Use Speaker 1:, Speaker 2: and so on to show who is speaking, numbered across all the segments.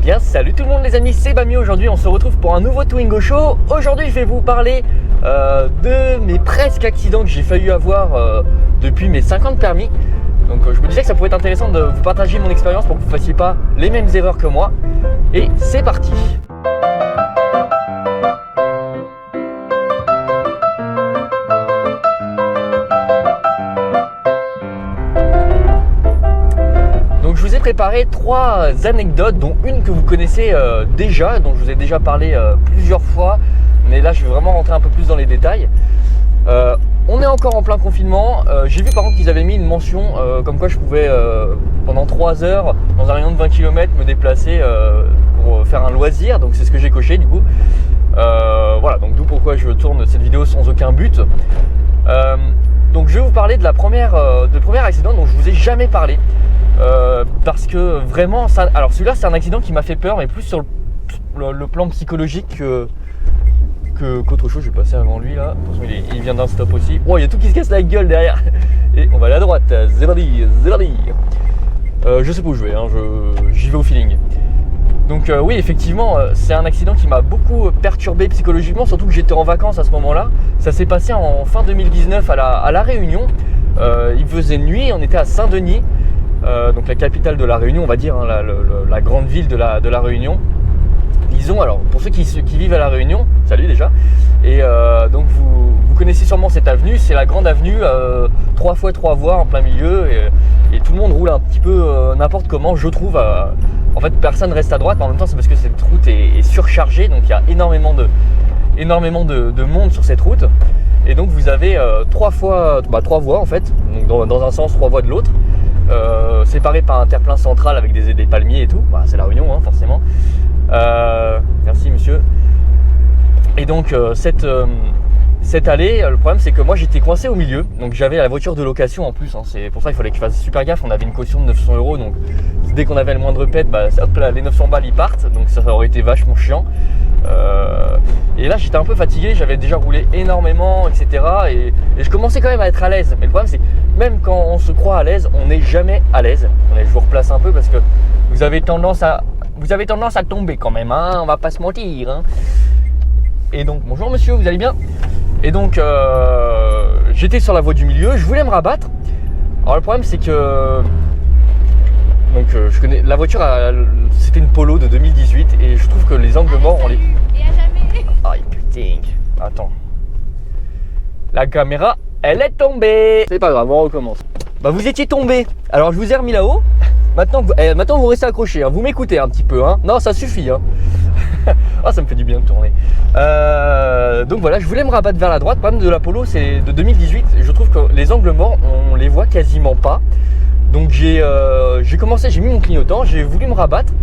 Speaker 1: bien, salut tout le monde les amis, c'est Bami. Aujourd'hui on se retrouve pour un nouveau Twingo Show. Aujourd'hui je vais vous parler de mes presque accidents que j'ai failli avoir depuis mes 50 permis. Donc je me disais que ça pouvait être intéressant de vous partager mon expérience pour que vous ne fassiez pas les mêmes erreurs que moi. Et c'est parti. Je vous ai préparé 3 anecdotes, dont une que vous connaissez déjà, dont je vous ai déjà parlé plusieurs fois, mais là je vais vraiment rentrer un peu plus dans les détails. On est encore en plein confinement. J'ai vu par contre qu'ils avaient mis une mention comme quoi je pouvais pendant 3 heures dans un rayon de 20 km me déplacer pour faire un loisir, donc c'est ce que j'ai coché du coup. Voilà, donc d'où pourquoi je tourne cette vidéo sans aucun but. Donc je vais vous parler de le premier accident dont je vous ai jamais parlé. Parce que vraiment ça, alors celui-là c'est un accident qui m'a fait peur, mais plus sur le plan psychologique qu'autre chose. Je vais passer avant lui là. Attention, il vient d'un stop aussi. Oh, il y a tout qui se casse la gueule derrière. Et on va aller à droite. Zébardi. Je sais pas où je vais, hein. J'y vais au feeling. Donc oui, effectivement, c'est un accident qui m'a beaucoup perturbé psychologiquement, surtout que j'étais en vacances à ce moment-là. Ça s'est passé en fin 2019 à la Réunion. Il faisait nuit, on était à Saint-Denis. Donc la capitale de la Réunion, on va dire, hein, la grande ville de la Réunion. Disons, alors pour ceux qui vivent à la Réunion, salut déjà. Et donc vous connaissez sûrement cette avenue, c'est la grande avenue 3x3 voies en plein milieu, et tout le monde roule un petit peu n'importe comment, je trouve. En fait, personne reste à droite, mais en même temps c'est parce que cette route est surchargée, donc il y a énormément de monde sur cette route. Et donc vous avez 3 voies en fait, donc dans un sens, 3 voies de l'autre. Séparé par un terre-plein central avec des palmiers et tout. Bah, c'est la Réunion, hein, forcément. Merci monsieur. Et donc cette allée, le problème c'est que moi j'étais coincé au milieu, donc j'avais la voiture de location en plus, hein. C'est pour ça qu'il fallait que je fasse super gaffe. On avait une caution de 900 €, donc dès qu'on avait le moindre pet, bah, hop là, les 900 balles ils partent, donc ça aurait été vachement chiant. Et là j'étais un peu fatigué, j'avais déjà roulé énormément, etc. Et je commençais quand même à être à l'aise. Mais le problème c'est que même quand on se croit à l'aise, on n'est jamais à l'aise. Je vous replace un peu parce que vous avez tendance à tomber quand même, hein, on va pas se mentir, hein. Et donc bonjour monsieur, vous allez bien? Et donc j'étais sur la voie du milieu, je voulais me rabattre. Alors le problème c'est que je connais la voiture, c'était une Polo de 2018 et je trouve que les angles morts on les...
Speaker 2: Et à jamais.
Speaker 1: Aïe putain, attends. La caméra, elle est tombée. C'est pas grave, on recommence. Bah vous étiez tombé, alors je vous ai remis là-haut. Maintenant vous restez accrochés, hein. Vous m'écoutez un petit peu, hein. Non, ça suffit, hein. Ah, ça me fait du bien de tourner. Donc voilà, je voulais me rabattre vers la droite. Le problème de la Polo, c'est de 2018. Je trouve que les angles morts, on les voit quasiment pas. Donc j'ai mis mon clignotant, j'ai voulu me rabattre.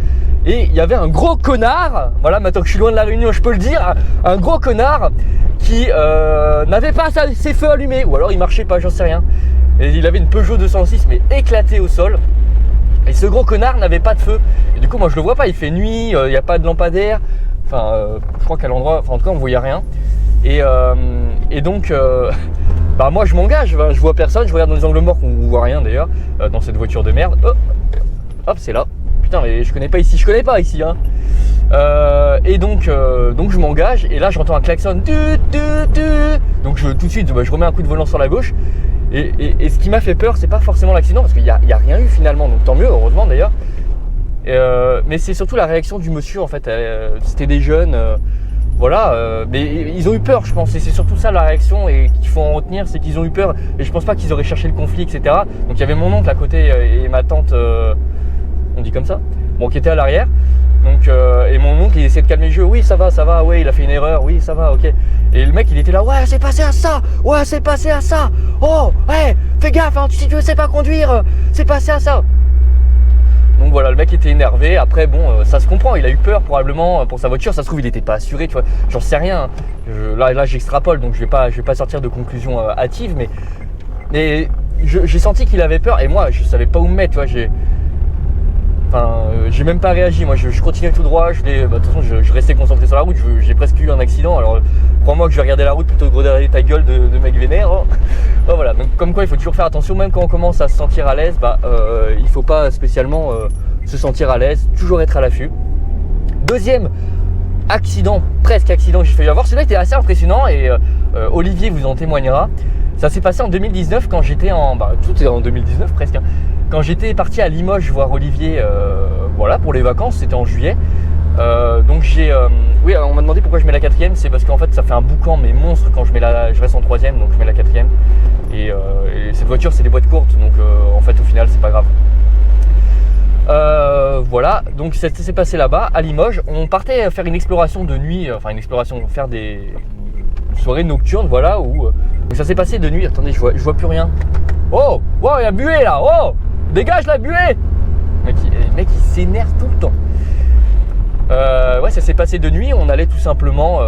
Speaker 1: Et il y avait un gros connard, voilà, maintenant que je suis loin de la Réunion, je peux le dire, un gros connard qui n'avait pas ses feux allumés, ou alors il marchait pas, j'en sais rien. Et il avait une Peugeot 206 mais éclatée au sol. Et ce gros connard n'avait pas de feu. Et du coup, moi je le vois pas, il fait nuit, il n'y a pas de lampadaire. Enfin, je crois qu'à l'endroit, en tout cas, on voyait rien. Et donc, bah moi je m'engage, je vois personne, je regarde dans les angles morts, on voit rien d'ailleurs, dans cette voiture de merde. Hop, c'est là. Putain, mais je connais pas ici, hein. Et donc je m'engage, et là j'entends un klaxon. Donc tout de suite, je remets un coup de volant sur la gauche. Et ce qui m'a fait peur, c'est pas forcément l'accident, parce qu'il y a rien eu finalement, donc tant mieux, heureusement d'ailleurs. Mais c'est surtout la réaction du monsieur en fait. C'était des jeunes, voilà, mais ils ont eu peur, je pense, et c'est surtout ça la réaction et qu'il faut en retenir, c'est qu'ils ont eu peur. Et je pense pas qu'ils auraient cherché le conflit, etc. Donc il y avait mon oncle à côté et ma tante, on dit comme ça, bon, qui était à l'arrière. Donc et mon oncle il essayait de calmer le jeu. Oui, ça va, ouais, il a fait une erreur, oui, ça va, ok. Et le mec il était là, ouais, c'est passé à ça, ouais, c'est passé à ça. Oh, ouais, fais gaffe, hein, si tu ne sais pas conduire, c'est passé à ça. Donc voilà, le mec était énervé. Après bon, ça se comprend, il a eu peur probablement pour sa voiture. Ça se trouve il n'était pas assuré, tu vois. J'en sais rien. Là j'extrapole, donc je vais pas sortir de conclusion hâtive, mais j'ai senti qu'il avait peur et moi je savais pas où me mettre, tu vois. J'ai même pas réagi, moi je continuais tout droit, de toute façon je restais concentré sur la route, j'ai presque eu un accident, alors crois-moi que je vais regarder la route plutôt que de regarder ta gueule de mec vénère. Oh, voilà, donc comme quoi il faut toujours faire attention, même quand on commence à se sentir à l'aise, il faut pas spécialement se sentir à l'aise, toujours être à l'affût. Deuxième accident, presque accident que j'ai failli avoir. Celui-là était assez impressionnant et Olivier vous en témoignera. Ça s'est passé en 2019 quand j'étais tout est en 2019 presque. Quand j'étais parti à Limoges voir Olivier, voilà, pour les vacances, c'était en juillet. Donc oui, on m'a demandé pourquoi je mets la quatrième, c'est parce qu'en fait ça fait un boucan mais monstre quand je reste en troisième, donc je mets la quatrième. Et cette voiture c'est des boîtes courtes, donc en fait au final c'est pas grave. Voilà, donc ça s'est passé là-bas à Limoges. On partait faire une exploration de nuit, faire des soirées nocturnes, voilà. Où ça s'est passé de nuit. Attendez, je vois plus rien. Oh, wow, il y a buée là. Oh, dégage la buée. Le mec il s'énerve tout le temps. Ouais, ça s'est passé de nuit. On allait tout simplement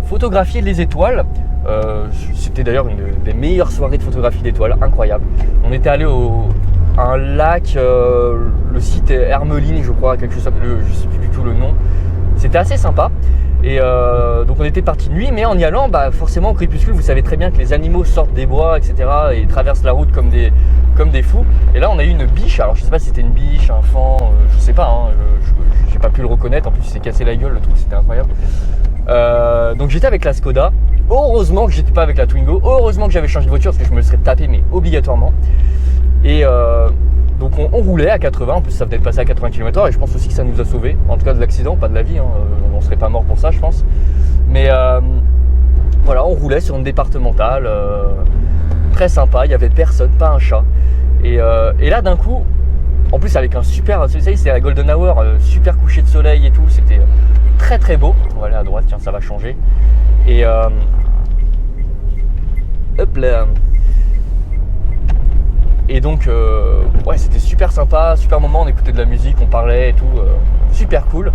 Speaker 1: photographier les étoiles. C'était d'ailleurs une des meilleures soirées de photographie d'étoiles, incroyable. On était allé à un lac, le site Hermeline, je crois, quelque chose, je sais plus du tout le nom. C'était assez sympa. Et donc on était parti de nuit, mais en y allant, forcément au crépuscule, vous savez très bien que les animaux sortent des bois, etc. et traversent la route comme des fous. Et là on a eu une biche, alors je sais pas si c'était une biche, un faon, je sais pas, hein, j'ai pas pu le reconnaître, en plus il s'est cassé la gueule, le truc c'était incroyable. Donc j'étais avec la Skoda, heureusement que j'étais pas avec la Twingo, heureusement que j'avais changé de voiture parce que je me serais tapé mais obligatoirement. Et donc on roulait à 80, en plus ça venait de passer à 80 km/h et je pense aussi que ça nous a sauvés, en tout cas de l'accident, pas de la vie, hein. On serait pas mort pour ça je pense. Mais voilà, on roulait sur une départementale, très sympa, il y avait personne, pas un chat. Et là d'un coup, en plus avec un super, vous savez c'est la Golden Hour, super coucher de soleil et tout, c'était très très beau. On va aller à droite, tiens ça va changer. Et hop là. Et donc ouais, c'était super sympa, super moment, on écoutait de la musique, on parlait et tout, super cool.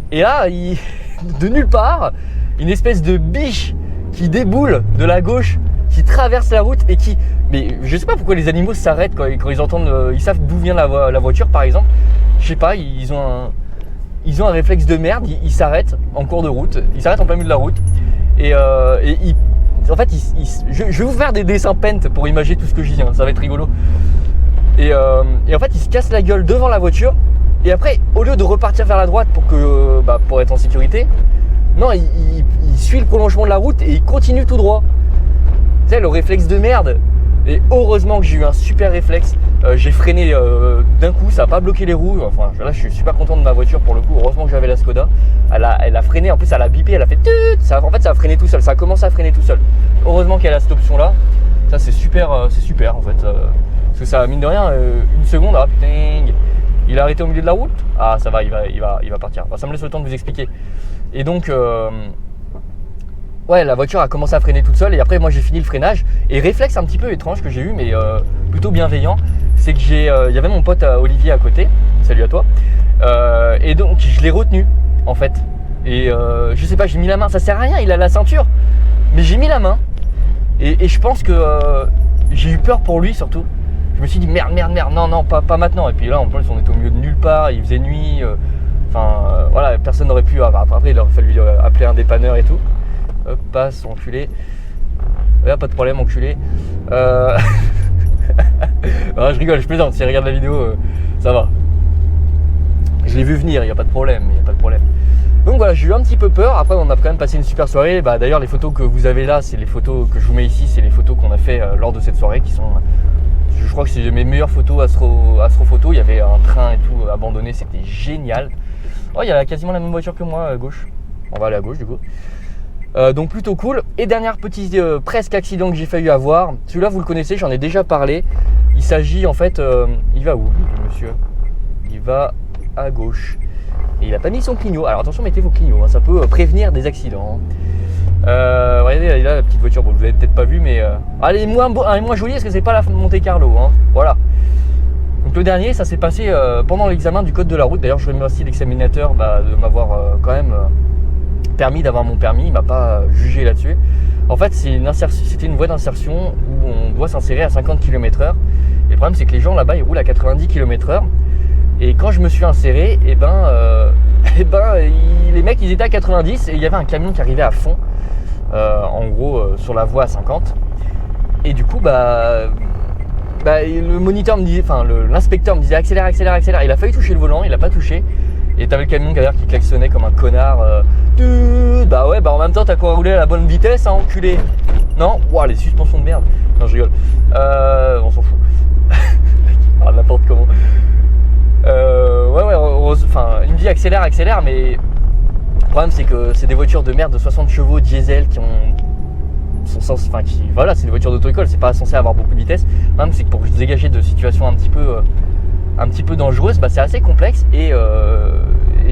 Speaker 1: Et là, de nulle part, une espèce de biche qui déboule de la gauche, qui traverse la route et mais je sais pas pourquoi les animaux s'arrêtent quand ils entendent, ils savent d'où vient la voiture par exemple. Je sais pas, ils ont un réflexe de merde, ils s'arrêtent en cours de route, ils s'arrêtent en plein milieu de la route et en fait, je vais vous faire des dessins paint pour imaginer tout ce que je dis, hein, ça va être rigolo. Et en fait, il se casse la gueule devant la voiture. Et après, au lieu de repartir vers la droite pour être en sécurité, non, il suit le prolongement de la route et il continue tout droit. Tu sais, le réflexe de merde. Et heureusement que j'ai eu un super réflexe. J'ai freiné d'un coup, ça n'a pas bloqué les roues. Enfin, là, je suis super content de ma voiture pour le coup. Heureusement que j'avais la Skoda. Elle a freiné, en plus, elle a bipé, elle a fait tut. En fait, ça a freiné tout seul. Ça a commencé à freiner tout seul. Heureusement qu'elle a cette option-là. Ça, c'est super en fait. Parce que ça, mine de rien, une seconde, ah putain, il a arrêté au milieu de la route. Ah, ça va, il va partir. Enfin, ça me laisse le temps de vous expliquer. Et donc, ouais, la voiture a commencé à freiner toute seule et après moi j'ai fini le freinage. Et réflexe un petit peu étrange que j'ai eu mais plutôt bienveillant, c'est que il y avait mon pote Olivier à côté, salut à toi, et donc je l'ai retenu en fait. Et je sais pas, j'ai mis la main, ça sert à rien, il a la ceinture, mais j'ai mis la main et je pense que j'ai eu peur pour lui surtout. Je me suis dit merde, non, pas maintenant. Et puis là en plus on était au milieu de nulle part, il faisait nuit, voilà, personne n'aurait pu, après il aurait fallu appeler un dépanneur et tout. Hop, passe, enculé. Ouais, pas de problème, enculé. Non, je rigole, je plaisante. Si il regarde la vidéo, ça va. Je l'ai vu venir, il n'y a pas de problème. Donc voilà, j'ai eu un petit peu peur. Après, on a quand même passé une super soirée. D'ailleurs, les photos que vous avez là, c'est les photos que je vous mets ici. C'est les photos qu'on a fait lors de cette soirée qui sont. Je crois que c'est mes meilleures photos astrophoto. Il y avait un train et tout abandonné, c'était génial. Oh, il y a quasiment la même voiture que moi à gauche. On va aller à gauche du coup. Donc plutôt cool. Et dernier petit presque accident que j'ai failli avoir. Celui-là vous le connaissez, j'en ai déjà parlé. Il s'agit en fait, il va où le monsieur? Il va à gauche. Et il a pas mis son clignot. Alors attention, mettez vos clignots, hein, ça peut prévenir des accidents. Regardez là la petite voiture, bon, vous l'avez peut-être pas vu mais elle est moins jolie parce que c'est pas la Monte Carlo, hein. Voilà. Donc le dernier, ça s'est passé pendant l'examen du code de la route. D'ailleurs je remercie l'examinateur de m'avoir quand même permis d'avoir mon permis, il m'a pas jugé là-dessus. En fait, c'était une voie d'insertion où on doit s'insérer à 50 km/h. Et le problème, c'est que les gens là-bas, ils roulent à 90 km/h. Et quand je me suis inséré, les mecs, ils étaient à 90 et il y avait un camion qui arrivait à fond, en gros, sur la voie à 50. Et du coup, le moniteur me disait, l'inspecteur me disait accélère. Il a failli toucher le volant, il a pas touché. Et t'avais le camion derrière qui klaxonnait comme un connard. Bah ouais, bah en même temps t'as qu'à rouler à la bonne vitesse, hein, enculé. Non, ouah, les suspensions de merde. Non, je rigole. On s'en fout. Ah, n'importe comment. Ouais, enfin, il me dit accélère, mais le problème c'est que c'est des voitures de merde de 60 chevaux diesel voilà, c'est des voitures d'auto-école, c'est pas censé avoir beaucoup de vitesse. Le problème c'est que pour se dégager de situations un petit peu dangereuses, bah, c'est assez complexe et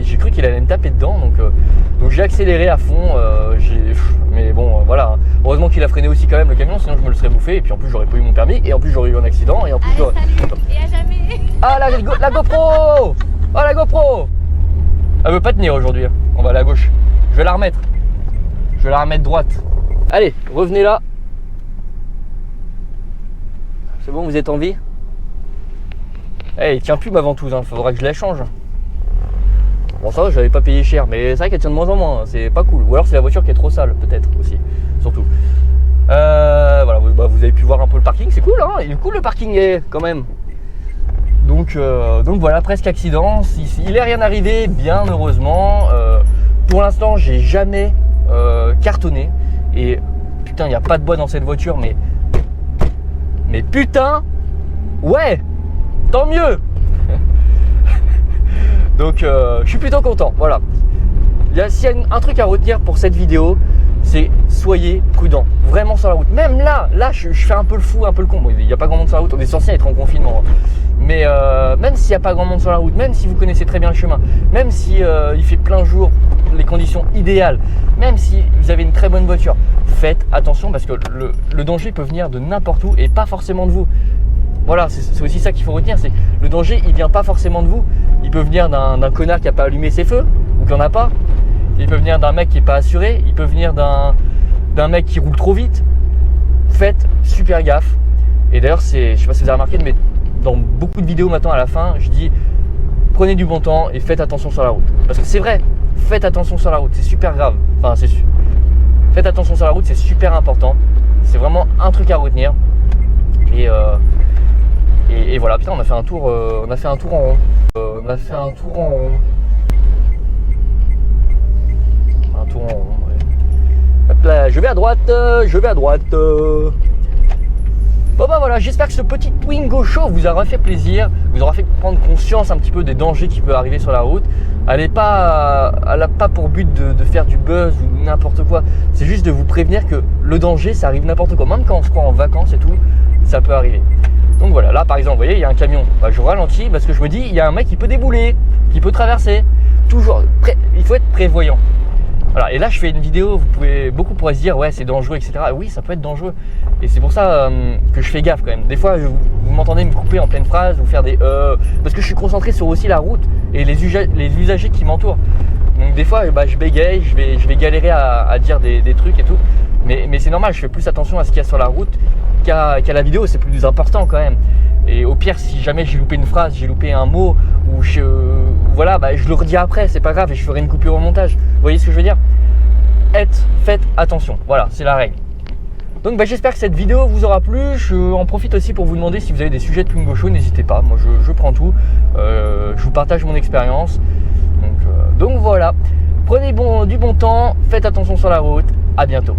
Speaker 1: j'ai cru qu'il allait me taper dedans, donc j'ai accéléré à fond. Mais bon, voilà. Heureusement qu'il a freiné aussi quand même le camion, sinon je me le serais bouffé. Et puis en plus j'aurais pas eu mon permis, et en plus j'aurais eu un accident, et en plus
Speaker 2: Allez, salut, et à jamais.
Speaker 1: Ah la GoPro. Oh la GoPro. Elle veut pas tenir aujourd'hui, hein. On va à la gauche. Je vais la remettre droite. Allez, revenez là. C'est bon, vous êtes en vie? Il tient plus ma ventouse, hein. Faudra que je la change. Bon, ça va, je l'avais pas payé cher, mais c'est vrai qu'elle tient de moins en moins, hein. C'est pas cool. Ou alors c'est la voiture qui est trop sale, peut-être aussi, surtout. Voilà, vous avez pu voir un peu le parking, c'est cool, hein. Il est cool le parking, quand même. Donc voilà, presque accident. Il est rien arrivé, bien heureusement. Pour l'instant, j'ai jamais cartonné. Et putain, il n'y a pas de bois dans cette voiture, mais putain, ouais, tant mieux. Donc je suis plutôt content. Voilà. S'il y a un truc à retenir pour cette vidéo, c'est soyez prudent, vraiment sur la route. Même là je fais un peu le fou, un peu le con. Bon, il n'y a pas grand monde sur la route, on est censé être en confinement, hein. Mais même s'il n'y a pas grand monde sur la route, même si vous connaissez très bien le chemin, même si il fait plein jour, les conditions idéales, même si vous avez une très bonne voiture, faites attention parce que le danger peut venir de n'importe où et pas forcément de vous. Voilà, c'est aussi ça qu'il faut retenir, c'est le danger, il vient pas forcément de vous. Il peut venir d'un connard qui n'a pas allumé ses feux ou qui n'en a pas. Il peut venir d'un mec qui n'est pas assuré. Il peut venir d'un mec qui roule trop vite. Faites super gaffe. Et d'ailleurs, je sais pas si vous avez remarqué, mais dans beaucoup de vidéos maintenant à la fin, je dis prenez du bon temps et faites attention sur la route. Parce que c'est vrai, faites attention sur la route, c'est super grave. Enfin, faites attention sur la route, c'est super important. C'est vraiment un truc à retenir. Et voilà, putain, on a fait un tour en rond. On a fait un tour en rond. Un tour en rond, ouais. Hop là, je vais à droite. Bon bah voilà, j'espère que ce petit Twingo Show vous aura fait plaisir, vous aura fait prendre conscience un petit peu des dangers qui peuvent arriver sur la route. Elle n'a pas pour but de faire du buzz ou n'importe quoi. C'est juste de vous prévenir que le danger, ça arrive n'importe quoi. Même quand on se croit en vacances et tout, ça peut arriver. Donc voilà, là par exemple, vous voyez, il y a un camion. Bah, je ralentis parce que je me dis, il y a un mec qui peut débouler, qui peut traverser. Toujours, il faut être prévoyant. Voilà, et là je fais une vidéo, beaucoup pourraient se dire ouais c'est dangereux, etc. Oui, ça peut être dangereux. Et c'est pour ça que je fais gaffe quand même. Des fois vous m'entendez me couper en pleine phrase ou faire des parce que je suis concentré sur aussi la route et les usagers qui m'entourent. Donc des fois je bégaye, je vais galérer à dire des trucs et tout. Mais c'est normal, je fais plus attention à ce qu'il y a sur la route qu'à la vidéo, c'est plus important quand même. Et au pire, si jamais j'ai loupé une phrase, j'ai loupé un mot, ou voilà, je le redis après, c'est pas grave, et je ferai une coupure au montage. Vous voyez ce que je veux dire? Faites attention, voilà, c'est la règle. Donc j'espère que cette vidéo vous aura plu. Je en profite aussi pour vous demander si vous avez des sujets de Twingo Show, n'hésitez pas, moi je prends tout. Je vous partage mon expérience. Donc voilà, prenez du bon temps, faites attention sur la route, à bientôt.